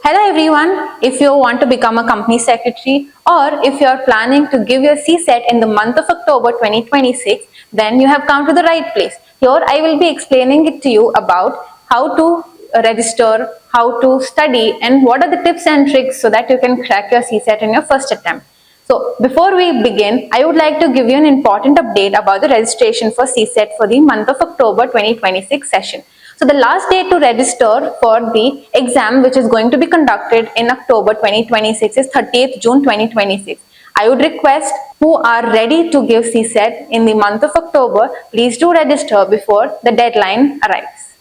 Hello everyone, if you want to become a company secretary or if you are planning to give your CSET in the month of October 2026, then you have come to the right place. Here I will be explaining it to you about how to register, how to study and what are the tips and tricks so that you can crack your CSET in your first attempt. So before we begin, I would like to give you an important update about the registration for CSET for the month of October 2026 session. So the last date to register for the exam which is going to be conducted in October 2026 is 30th June 2026. I would request who are ready to give CSET in the month of October, please do register before the deadline arrives.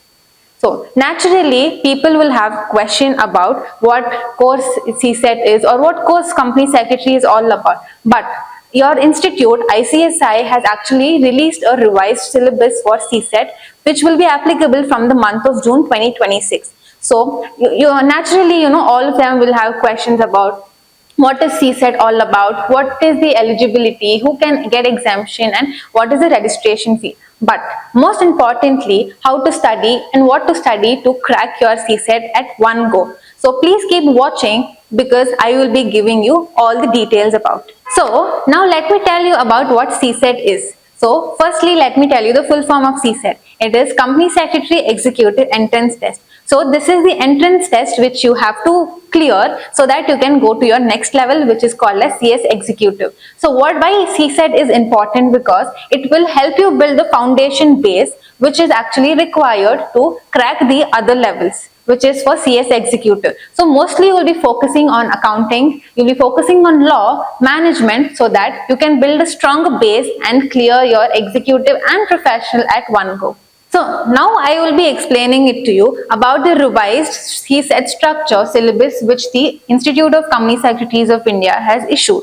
So naturally, people will have question about what course CSET is or what course company secretary is all about. But your institute, ICSI, has actually released a revised syllabus for CSET, which will be applicable from the month of June 2026. So naturally, all of them will have questions about what is CSET all about, what is the eligibility, who can get exemption, and what is the registration fee. But most importantly, how to study and what to study to crack your CSET at one go. So please keep watching because I will be giving you all the details about it. So now let me tell you about what CSET is. So firstly, let me tell you the full form of CSET. It is Company Secretary Executive Entrance Test. So this is the entrance test which you have to clear so that you can go to your next level, which is called as CS Executive. So why CSET is important? Because it will help you build the foundation base which is actually required to crack the other levels, which is for CS Executive. So mostly you will be focusing on accounting, you'll be focusing on law, management, so that you can build a strong base and clear your executive and professional at one go. So now I will be explaining it to you about the revised CSET structure syllabus which the Institute of Company Secretaries of India has issued.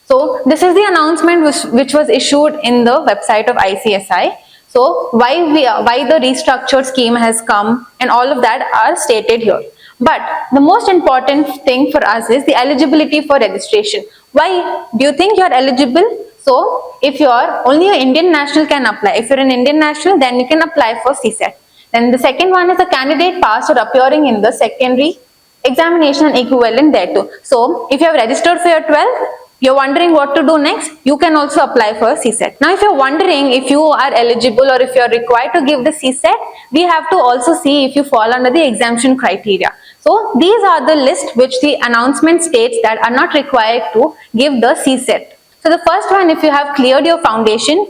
So this is the announcement which was issued in the website of ICSI. So why the restructured scheme has come and all of that are stated here. But the most important thing for us is the eligibility for registration. Why do you think you are eligible? So if you are only an Indian national can apply. If you're an Indian national, then you can apply for CSET. Then the second one is a candidate passed or appearing in the secondary examination and equivalent thereto. So if you have registered for your 12th, you're wondering what to do next, you can also apply for CSET. Now if you're wondering if you are eligible or if you're required to give the CSET, we have to also see if you fall under the exemption criteria. So these are the list which the announcement states that are not required to give the CSET. So the first one, if you have cleared your foundation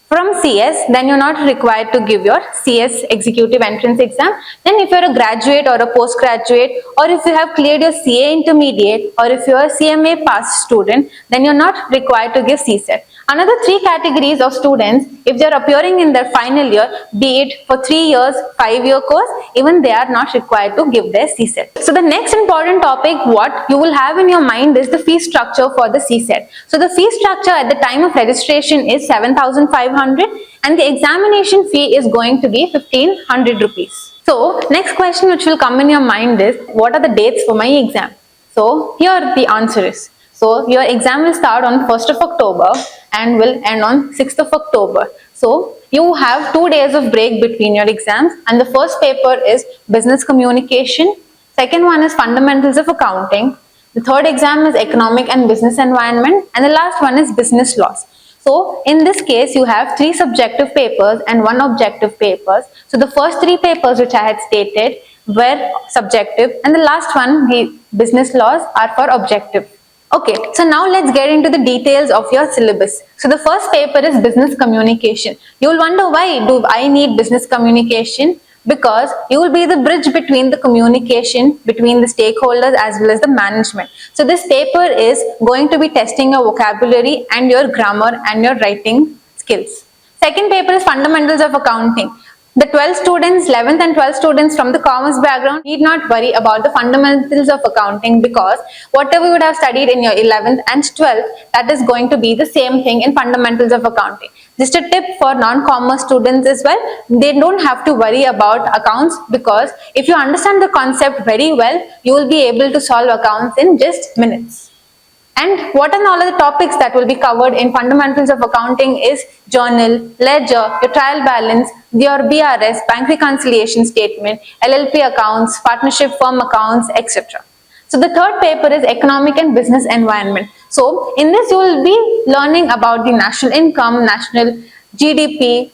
from CS, then you're not required to give your CS executive entrance exam. Then if you're a graduate or a postgraduate, or if you have cleared your CA intermediate, or if you're a CMA pass student, then you're not required to give CSET. Another three categories of students, if they're appearing in their final year, be it for 3 years, 5-year course, even they are not required to give their CSET. So the next important topic what you will have in your mind is the fee structure for the CSET. So the fee structure at the time of registration is 7,500 and the examination fee is going to be 1,500 rupees. So next question which will come in your mind is, what are the dates for my exam? So here the answer is, so your exam will start on 1st of October and will end on 6th of October. So you have 2 days of break between your exams, and the first paper is business communication, second one is fundamentals of accounting, the third exam is economic and business environment, and the last one is business laws. So in this case you have 3 subjective papers and 1 objective papers. So the first 3 papers which I had stated were subjective and the last one, the business laws, are for objective. Okay, so now let's get into the details of your syllabus. So the first paper is business communication. You will wonder, why do I need business communication? Because you will be the bridge between the communication between the stakeholders as well as the management. So this paper is going to be testing your vocabulary and your grammar and your writing skills. Second paper is fundamentals of accounting. The 12 students, 11th and 12th students from the commerce background need not worry about the fundamentals of accounting, because whatever you would have studied in your 11th and 12th, that is going to be the same thing in fundamentals of accounting. Just a tip for non-commerce students as well, they don't have to worry about accounts, because if you understand the concept very well, you will be able to solve accounts in just minutes. And what are all of the topics that will be covered in fundamentals of accounting is journal, ledger, your trial balance, your BRS, bank reconciliation statement, LLP accounts, partnership firm accounts, etc. So the third paper is economic and business environment. So in this you will be learning about the national income, national GDP,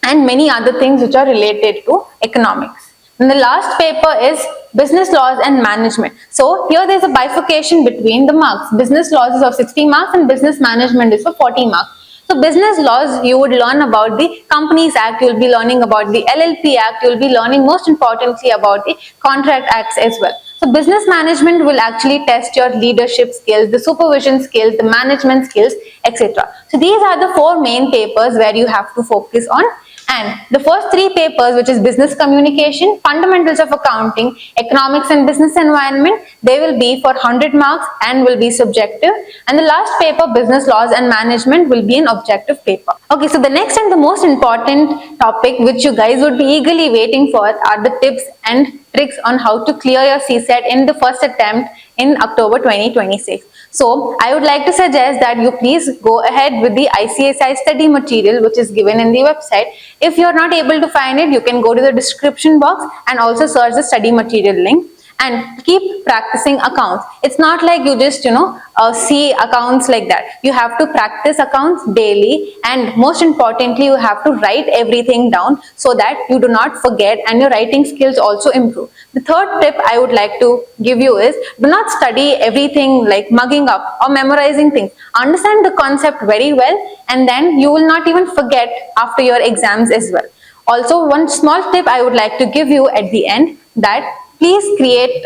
and many other things which are related to economics. And the last paper is business laws and management. So here there is a bifurcation between the marks. Business laws is of 60 marks and business management is for 40 marks. So business laws, you would learn about the Companies Act, you will be learning about the LLP Act, you will be learning most importantly about the Contract Acts as well. So business management will actually test your leadership skills, the supervision skills, the management skills, etc. So these are the four main papers where you have to focus on. And the first three papers, which is business communication, fundamentals of accounting, economics and business environment, they will be for 100 marks and will be subjective. And the last paper, business laws and management, will be an objective paper. Okay, so the next and the most important topic which you guys would be eagerly waiting for are the tips and tricks on how to clear your CSAT in the first attempt in October 2026. So I would like to suggest that you please go ahead with the ICSI study material which is given in the website. If you are not able to find it, you can go to the description box and also search the study material link and keep practicing accounts. It's not like you just see accounts like that. You have to practice accounts daily, and most importantly you have to write everything down so that you do not forget and your writing skills also improve. The third tip I would like to give you is, do not study everything like mugging up or memorizing things. Understand the concept very well, and then you will not even forget after your exams as well. Also, one small tip I would like to give you at the end, that please create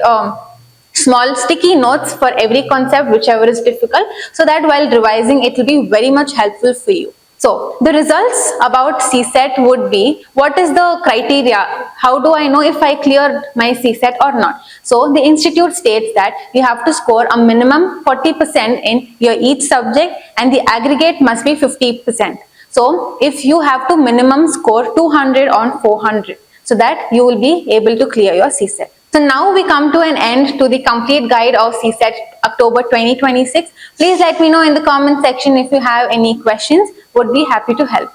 small sticky notes for every concept whichever is difficult, so that while revising it will be very much helpful for you. So the results about CSAT would be, what is the criteria? How do I know if I cleared my CSAT or not? So the institute states that you have to score a minimum 40% in your each subject and the aggregate must be 50%. So if you have to minimum score 200 on 400, so that you will be able to clear your CSAT. So now we come to an end to the complete guide of CSAT October 2026. Please let me know in the comment section if you have any questions. Would be happy to help.